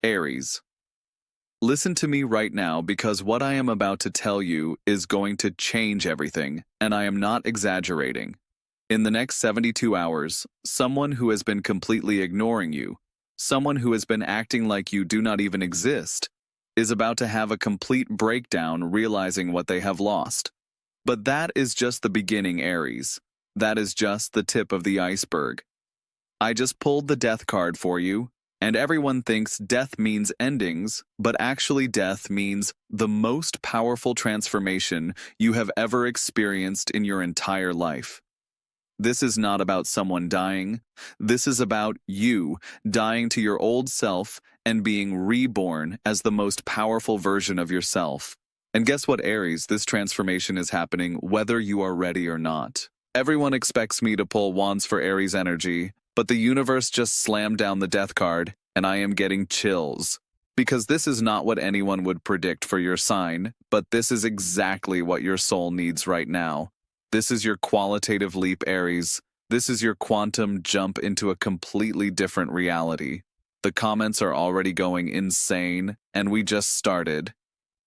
Aries. Listen to me right now because what I am about to tell you is going to change everything, and I am not exaggerating. In the next 72 hours, someone who has been completely ignoring you, someone who has been acting like you do not even exist, is about to have a complete breakdown realizing what they have lost. But that is just the beginning, Aries. That is just the tip of the iceberg. I just pulled the death card for you, and everyone thinks death means endings, but actually death means the most powerful transformation you have ever experienced in your entire life. This is not about someone dying. This is about you dying to your old self and being reborn as the most powerful version of yourself. And guess what, Aries? This transformation is happening whether you are ready or not. Everyone expects me to pull wands for Aries energy, but the universe just slammed down the death card, and I am getting chills. Because this is not what anyone would predict for your sign, but this is exactly what your soul needs right now. This is your qualitative leap, Aries. This is your quantum jump into a completely different reality. The comments are already going insane, and we just started.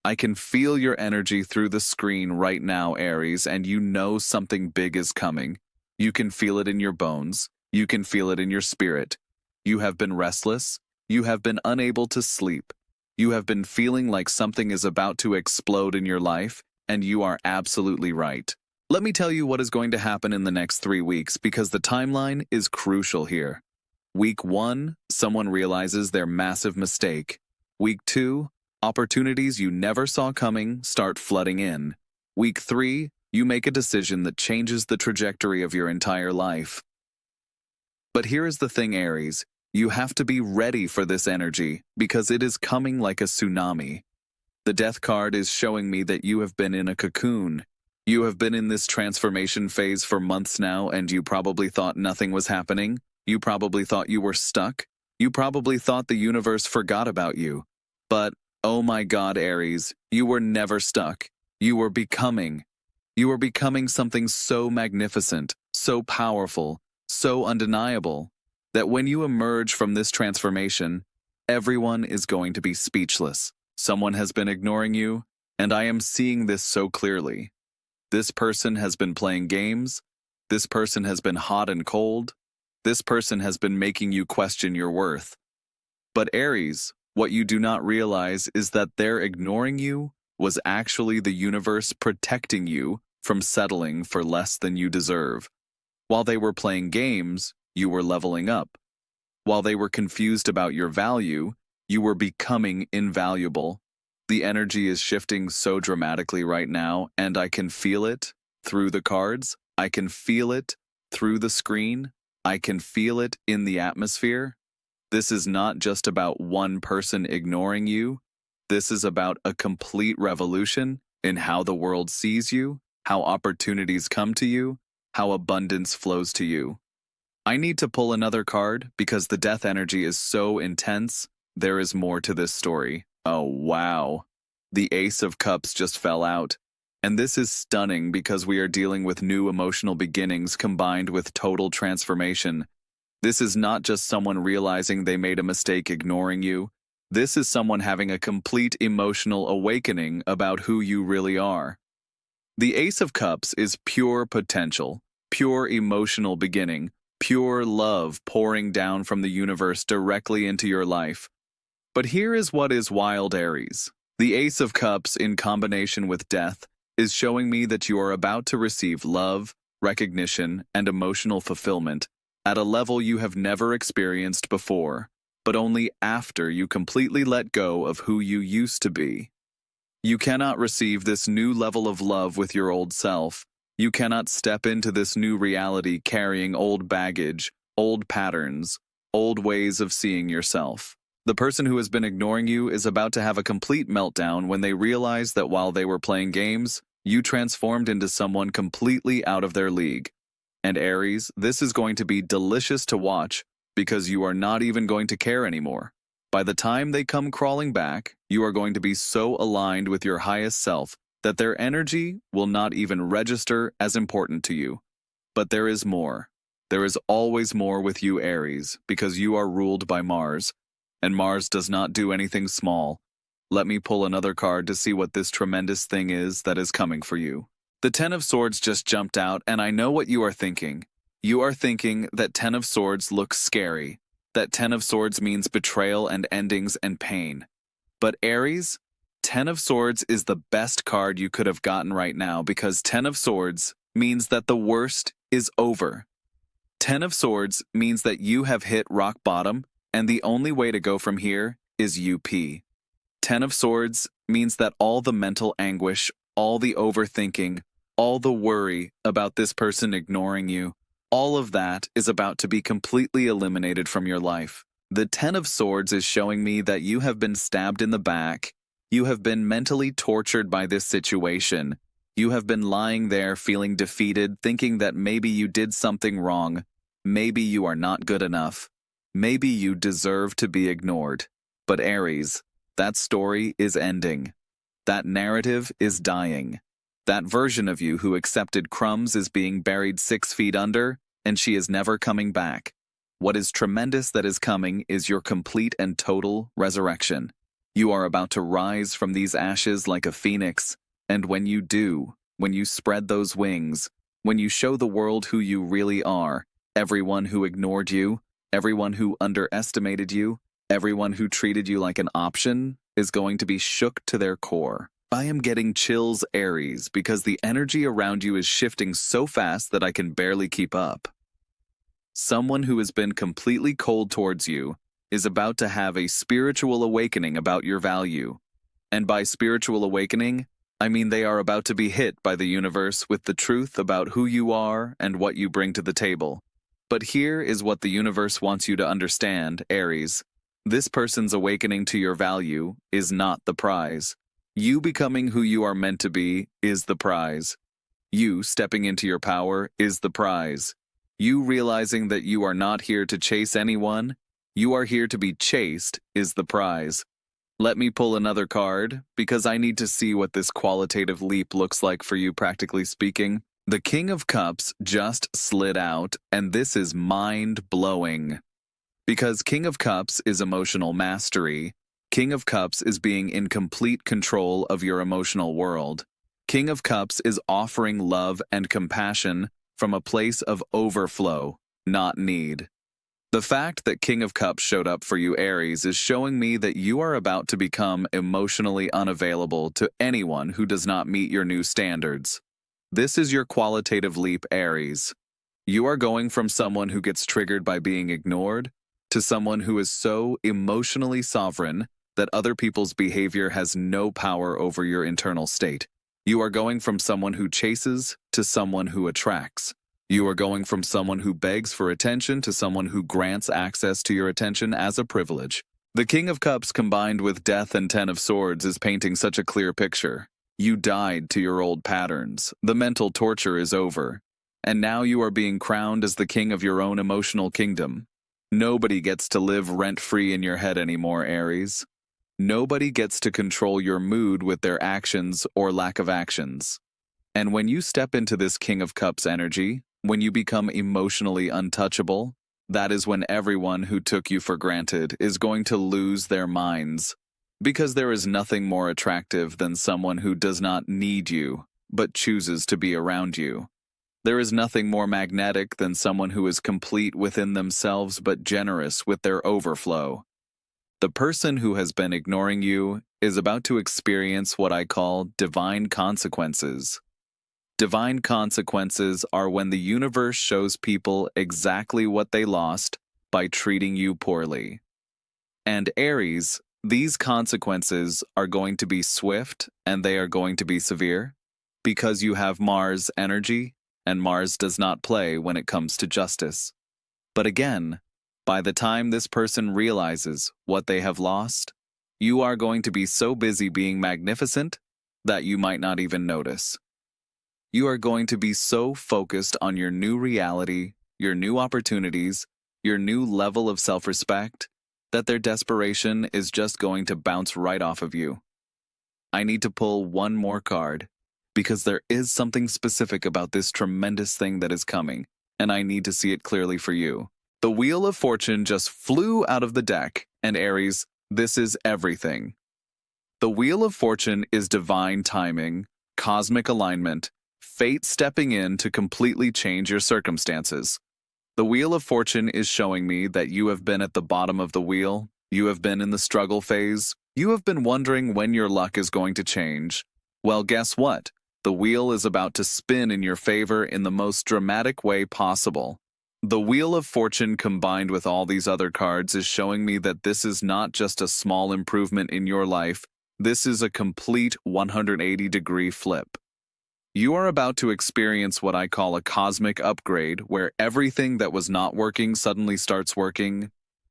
I can feel your energy through the screen right now, Aries, and you know something big is coming. You can feel it in your bones. You can feel it in your spirit. You have been restless. You have been unable to sleep. You have been feeling like something is about to explode in your life, and you are absolutely right. Let me tell you what is going to happen in the next 3 weeks because the timeline is crucial here. Week 1, someone realizes their massive mistake. Week 2, opportunities you never saw coming start flooding in. Week 3, you make a decision that changes the trajectory of your entire life. But here is the thing, Aries. You have to be ready for this energy because it is coming like a tsunami. The death card is showing me that you have been in a cocoon. You have been in this transformation phase for months now, and you probably thought nothing was happening. You probably thought you were stuck. You probably thought the universe forgot about you. But, oh my God, Aries, you were never stuck. You were becoming. You were becoming something so magnificent, so powerful, so undeniable, that when you emerge from this transformation, everyone is going to be speechless. Someone has been ignoring you, and I am seeing this so clearly. This person has been playing games. This person has been hot and cold. This person has been making you question your worth. But Aries, what you do not realize is that their ignoring you was actually the universe protecting you from settling for less than you deserve. While they were playing games, you were leveling up. While they were confused about your value, you were becoming invaluable. The energy is shifting so dramatically right now, and I can feel it through the cards. I can feel it through the screen. I can feel it in the atmosphere. This is not just about one person ignoring you. This is about a complete revolution in how the world sees you, how opportunities come to you, how abundance flows to you. I need to pull another card because the death energy is so intense. There is more to this story. Oh, wow. The Ace of Cups just fell out. And this is stunning because we are dealing with new emotional beginnings combined with total transformation. This is not just someone realizing they made a mistake ignoring you. This is someone having a complete emotional awakening about who you really are. The Ace of Cups is pure potential, pure emotional beginning, pure love pouring down from the universe directly into your life. But here is what is wild, Aries. The Ace of Cups in combination with death is showing me that you are about to receive love, recognition, and emotional fulfillment at a level you have never experienced before, but only after you completely let go of who you used to be. You cannot receive this new level of love with your old self. You cannot step into this new reality carrying old baggage, old patterns, old ways of seeing yourself. The person who has been ignoring you is about to have a complete meltdown when they realize that while they were playing games, you transformed into someone completely out of their league. And Aries, this is going to be delicious to watch because you are not even going to care anymore. By the time they come crawling back, you are going to be so aligned with your highest self that their energy will not even register as important to you. But there is more. There is always more with you, Aries, because you are ruled by Mars. and Mars does not do anything small. Let me pull another card to see what this tremendous thing is that is coming for you. The Ten of Swords just jumped out, and I know what you are thinking. You are thinking that Ten of Swords looks scary, that Ten of Swords means betrayal and endings and pain. But Aries, Ten of Swords is the best card you could have gotten right now because Ten of Swords means that the worst is over. Ten of Swords means that you have hit rock bottom, and the only way to go from here is UP. Ten of Swords means that all the mental anguish, all the overthinking, all the worry about this person ignoring you, all of that is about to be completely eliminated from your life. The Ten of Swords is showing me that you have been stabbed in the back. You have been mentally tortured by this situation. You have been lying there feeling defeated, thinking that maybe you did something wrong. Maybe you are not good enough. Maybe you deserve to be ignored. But Aries, that story is ending. That narrative is dying. That version of you who accepted crumbs is being buried 6 feet under, and she is never coming back. What is tremendous that is coming is your complete and total resurrection. You are about to rise from these ashes like a phoenix, and when you do, when you spread those wings, when you show the world who you really are, everyone who ignored you, everyone who underestimated you, everyone who treated you like an option is going to be shook to their core. I am getting chills, Aries, because the energy around you is shifting so fast that I can barely keep up. Someone who has been completely cold towards you is about to have a spiritual awakening about your value. And by spiritual awakening, I mean they are about to be hit by the universe with the truth about who you are and what you bring to the table. But here is what the universe wants you to understand, Aries. This person's awakening to your value is not the prize. You becoming who you are meant to be is the prize. You stepping into your power is the prize. You realizing that you are not here to chase anyone, you are here to be chased is the prize. Let me pull another card, because I need to see what this qualitative leap looks like for you, practically speaking. The King of Cups just slid out, and this is mind-blowing. Because King of Cups is emotional mastery, King of Cups is being in complete control of your emotional world. King of Cups is offering love and compassion from a place of overflow, not need. The fact that King of Cups showed up for you, Aries, is showing me that you are about to become emotionally unavailable to anyone who does not meet your new standards. This is your qualitative leap, Aries. You are going from someone who gets triggered by being ignored to someone who is so emotionally sovereign that other people's behavior has no power over your internal state. You are going from someone who chases to someone who attracts. You are going from someone who begs for attention to someone who grants access to your attention as a privilege. The King of Cups combined with Death and Ten of Swords is painting such a clear picture. You died to your old patterns. The mental torture is over. And now you are being crowned as the king of your own emotional kingdom. Nobody gets to live rent-free in your head anymore, Aries. Nobody gets to control your mood with their actions or lack of actions. And when you step into this King of Cups energy, when you become emotionally untouchable, that is when everyone who took you for granted is going to lose their minds. Because there is nothing more attractive than someone who does not need you, but chooses to be around you. There is nothing more magnetic than someone who is complete within themselves but generous with their overflow. The person who has been ignoring you is about to experience what I call divine consequences. Divine consequences are when the universe shows people exactly what they lost by treating you poorly. And Aries, these consequences are going to be swift and they are going to be severe because you have Mars energy, and Mars does not play when it comes to justice. But again, by the time this person realizes what they have lost, you are going to be so busy being magnificent that you might not even notice. You are going to be so focused on your new reality, your new opportunities, your new level of self-respect, that their desperation is just going to bounce right off of you. I need to pull one more card, because there is something specific about this tremendous thing that is coming, and I need to see it clearly for you. The Wheel of Fortune just flew out of the deck, And Aries, this is everything. The Wheel of Fortune is divine timing, cosmic alignment, fate stepping in to completely change your circumstances. The Wheel of Fortune is showing me that you have been at the bottom of the wheel, you have been in the struggle phase, you have been wondering when your luck is going to change. Well, guess what? The wheel is about to spin in your favor in the most dramatic way possible. The Wheel of Fortune combined with all these other cards is showing me that this is not just a small improvement in your life, this is a complete 180-degree flip. You are about to experience what I call a cosmic upgrade, where everything that was not working suddenly starts working.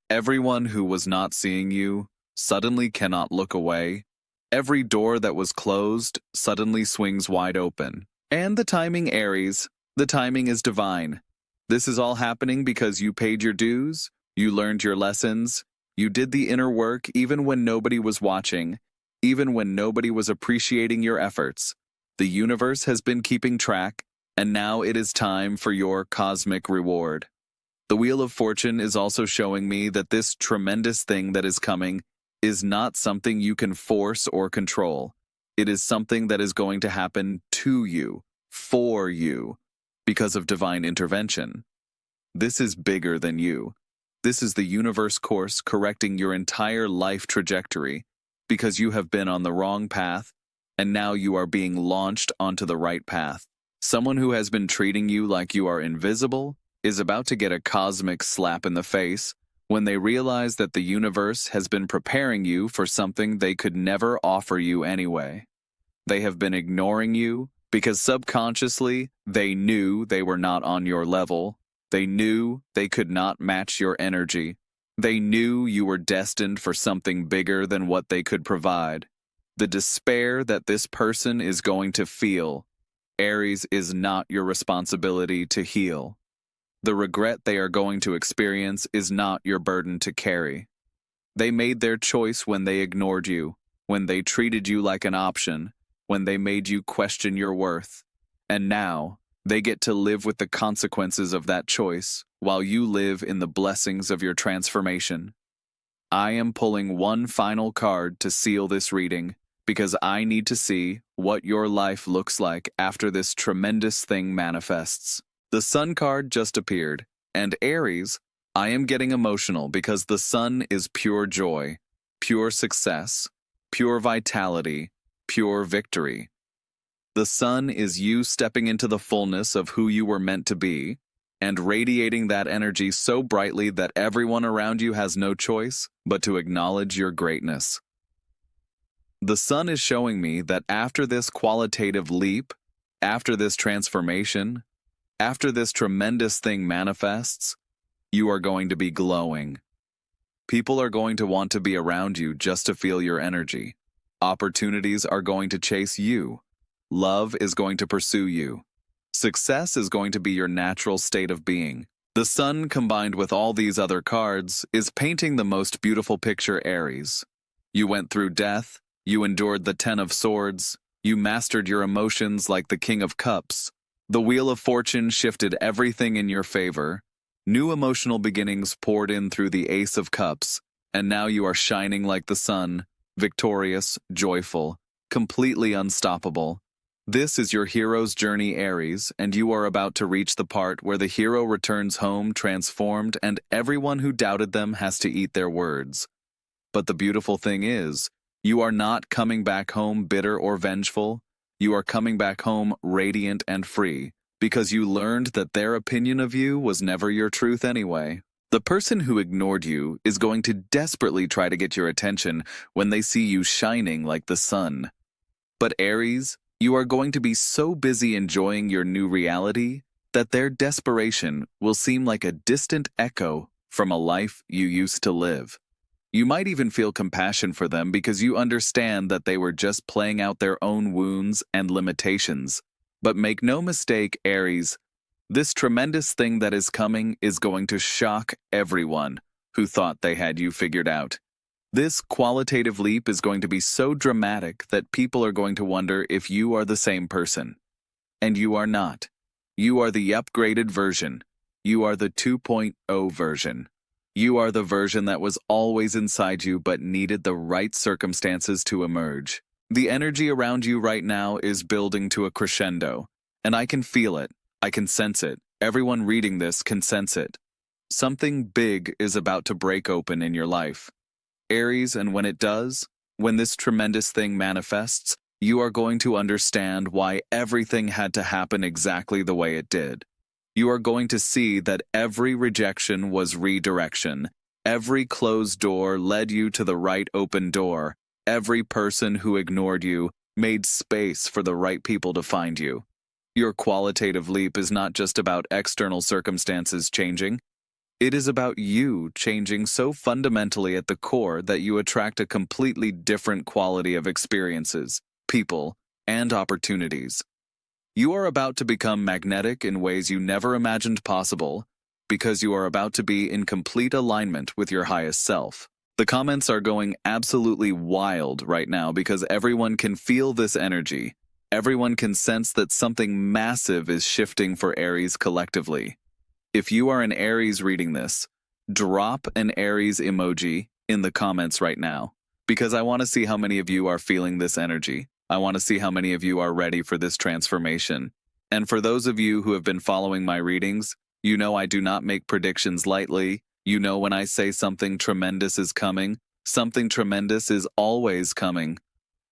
Everyone who was not seeing you suddenly cannot look away. Every door that was closed suddenly swings wide open. And the timing, Aries, the timing is divine. This is all happening because you paid your dues, you learned your lessons, you did the inner work even when nobody was watching, even when nobody was appreciating your efforts. The universe has been keeping track, and now it is time for your cosmic reward. The Wheel of Fortune is also showing me that this tremendous thing that is coming is not something you can force or control. It is something that is going to happen to you, for you, because of divine intervention. This is bigger than you. This is the universe course correcting your entire life trajectory, because you have been on the wrong path, and now you are being launched onto the right path. Someone who has been treating you like you are invisible is about to get a cosmic slap in the face when they realize that the universe has been preparing you for something they could never offer you anyway. They have been ignoring you because subconsciously they knew they were not on your level. They knew they could not match your energy. They knew you were destined for something bigger than what they could provide. The despair that this person is going to feel, Aries, is not your responsibility to heal. The regret they are going to experience is not your burden to carry. They made their choice when they ignored you, when they treated you like an option, when they made you question your worth. And now, they get to live with the consequences of that choice while you live in the blessings of your transformation. I am pulling one final card to seal this reading because I need to see what your life looks like after this tremendous thing manifests. The Sun card just appeared, and Aries, I am getting emotional because the Sun is pure joy, pure success, pure vitality, pure victory. The Sun is you stepping into the fullness of who you were meant to be, and radiating that energy so brightly that everyone around you has no choice but to acknowledge your greatness. The Sun is showing me that after this qualitative leap, after this transformation, after this tremendous thing manifests, you are going to be glowing. People are going to want to be around you just to feel your energy. Opportunities are going to chase you. Love is going to pursue you. Success is going to be your natural state of being. The Sun combined with all these other cards is painting the most beautiful picture, Aries. You went through death, you endured the 10 of Swords, you mastered your emotions like the King of Cups. The Wheel of Fortune shifted everything in your favor. New emotional beginnings poured in through the Ace of Cups, and now you are shining like the sun, victorious, joyful, completely unstoppable. This is your hero's journey, Aries, and you are about to reach the part where the hero returns home transformed and everyone who doubted them has to eat their words. But the beautiful thing is, you are not coming back home bitter or vengeful. You are coming back home radiant and free, because you learned that their opinion of you was never your truth anyway. The person who ignored you is going to desperately try to get your attention when they see you shining like the sun. But Aries, you are going to be so busy enjoying your new reality that their desperation will seem like a distant echo from a life you used to live. You might even feel compassion for them because you understand that they were just playing out their own wounds and limitations. But make no mistake, Aries, this tremendous thing that is coming is going to shock everyone who thought they had you figured out. This qualitative leap is going to be so dramatic that people are going to wonder if you are the same person. And you are not. You are the upgraded version. You are the 2.0 version. You are the version that was always inside you but needed the right circumstances to emerge. The energy around you right now is building to a crescendo, and I can feel it. I can sense it. Everyone reading this can sense it. Something big is about to break open in your life. Aries, and when it does, when this tremendous thing manifests, you are going to understand why everything had to happen exactly the way it did. You are going to see that every rejection was redirection. Every closed door led you to the right open door. Every person who ignored you made space for the right people to find you. Your qualitative leap is not just about external circumstances changing. It is about you changing so fundamentally at the core that you attract a completely different quality of experiences, people, and opportunities. You are about to become magnetic in ways you never imagined possible because you are about to be in complete alignment with your highest self. The comments are going absolutely wild right now because everyone can feel this energy. Everyone can sense that something massive is shifting for Aries collectively. If you are an Aries reading this, drop an Aries emoji in the comments right now because I want to see how many of you are feeling this energy. I want to see how many of you are ready for this transformation. And for those of you who have been following my readings, you know I do not make predictions lightly. You know when I say something tremendous is coming, something tremendous is always coming.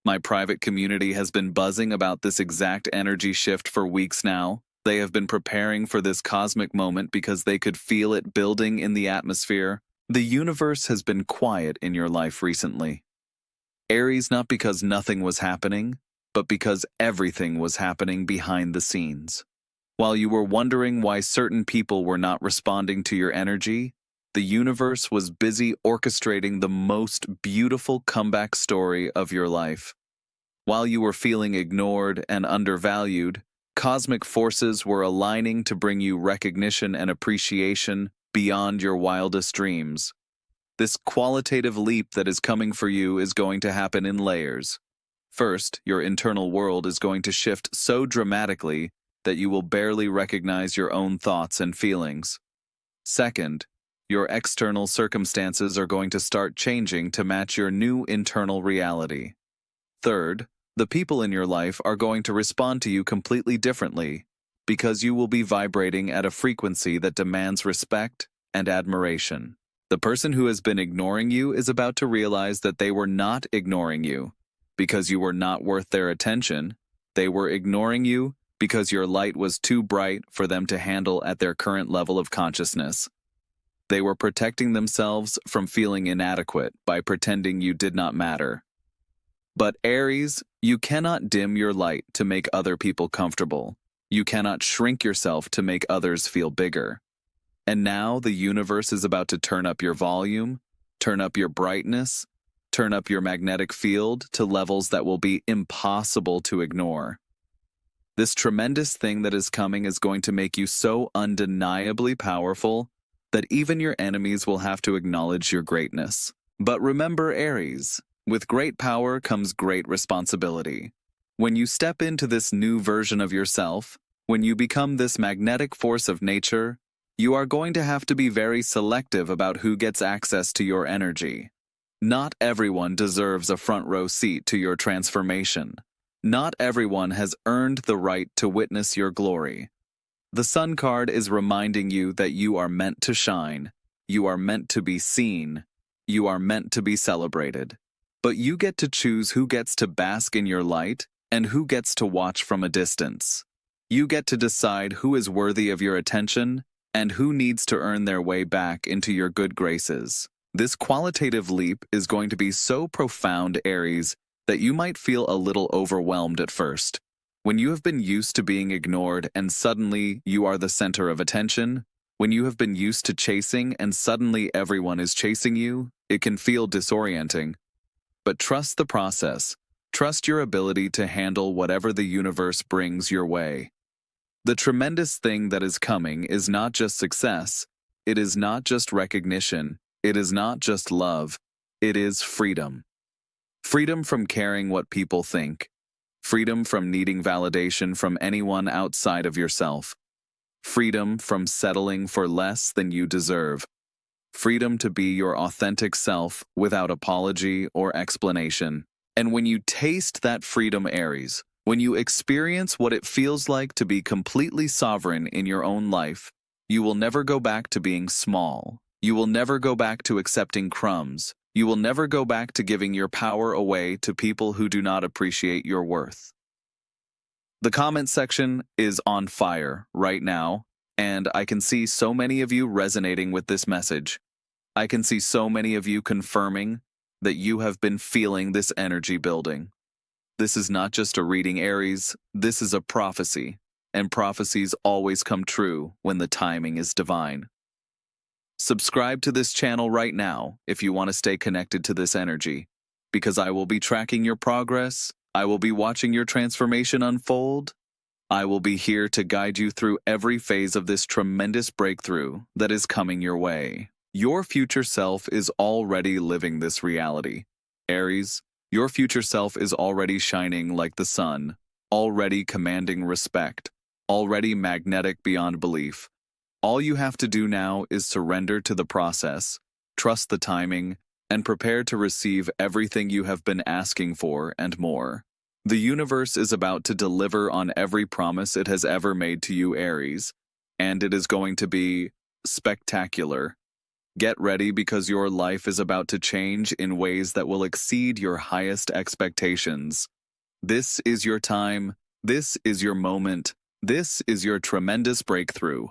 My private community has been buzzing about this exact energy shift for weeks now. They have been preparing for this cosmic moment because they could feel it building in the atmosphere. The universe has been quiet in your life recently. Aries, not because nothing was happening, but because everything was happening behind the scenes. While you were wondering why certain people were not responding to your energy, the universe was busy orchestrating the most beautiful comeback story of your life. While you were feeling ignored and undervalued, cosmic forces were aligning to bring you recognition and appreciation beyond your wildest dreams. This qualitative leap that is coming for you is going to happen in layers. First, your internal world is going to shift so dramatically that you will barely recognize your own thoughts and feelings. Second, your external circumstances are going to start changing to match your new internal reality. Third, the people in your life are going to respond to you completely differently because you will be vibrating at a frequency that demands respect and admiration. The person who has been ignoring you is about to realize that they were not ignoring you because you were not worth their attention. They were ignoring you because your light was too bright for them to handle at their current level of consciousness. They were protecting themselves from feeling inadequate by pretending you did not matter. But Aries, you cannot dim your light to make other people comfortable. You cannot shrink yourself to make others feel bigger. And now the universe is about to turn up your volume, turn up your brightness, turn up your magnetic field to levels that will be impossible to ignore. This tremendous thing that is coming is going to make you so undeniably powerful that even your enemies will have to acknowledge your greatness. But remember, Aries, with great power comes great responsibility. When you step into this new version of yourself, when you become this magnetic force of nature, you are going to have to be very selective about who gets access to your energy. Not everyone deserves a front row seat to your transformation. Not everyone has earned the right to witness your glory. The Sun card is reminding you that you are meant to shine. You are meant to be seen. You are meant to be celebrated. But you get to choose who gets to bask in your light and who gets to watch from a distance. You get to decide who is worthy of your attention and who needs to earn their way back into your good graces. This qualitative leap is going to be so profound, Aries, that you might feel a little overwhelmed at first. When you have been used to being ignored and suddenly you are the center of attention, when you have been used to chasing and suddenly everyone is chasing you, it can feel disorienting. But trust the process. Trust your ability to handle whatever the universe brings your way. The tremendous thing that is coming is not just success, it is not just recognition, it is not just love, it is freedom. Freedom from caring what people think. Freedom from needing validation from anyone outside of yourself. Freedom from settling for less than you deserve. freedom to be your authentic self without apology or explanation. And when you taste that freedom, Aries, when you experience what it feels like to be completely sovereign in your own life, you will never go back to being small. You will never go back to accepting crumbs. You will never go back to giving your power away to people who do not appreciate your worth. The comment section is on fire right now, and I can see so many of you resonating with this message. I can see so many of you confirming that you have been feeling this energy building. This is not just a reading, Aries, this is a prophecy, and prophecies always come true when the timing is divine. Subscribe to this channel right now if you want to stay connected to this energy, because I will be tracking your progress, I will be watching your transformation unfold, I will be here to guide you through every phase of this tremendous breakthrough that is coming your way. Your future self is already living this reality. Aries, your future self is already shining like the sun, already commanding respect, already magnetic beyond belief. All you have to do now is surrender to the process, trust the timing, and prepare to receive everything you have been asking for and more. The universe is about to deliver on every promise it has ever made to you, Aries, and it is going to be spectacular. Get ready because your life is about to change in ways that will exceed your highest expectations. This is your time. This is your moment. This is your tremendous breakthrough.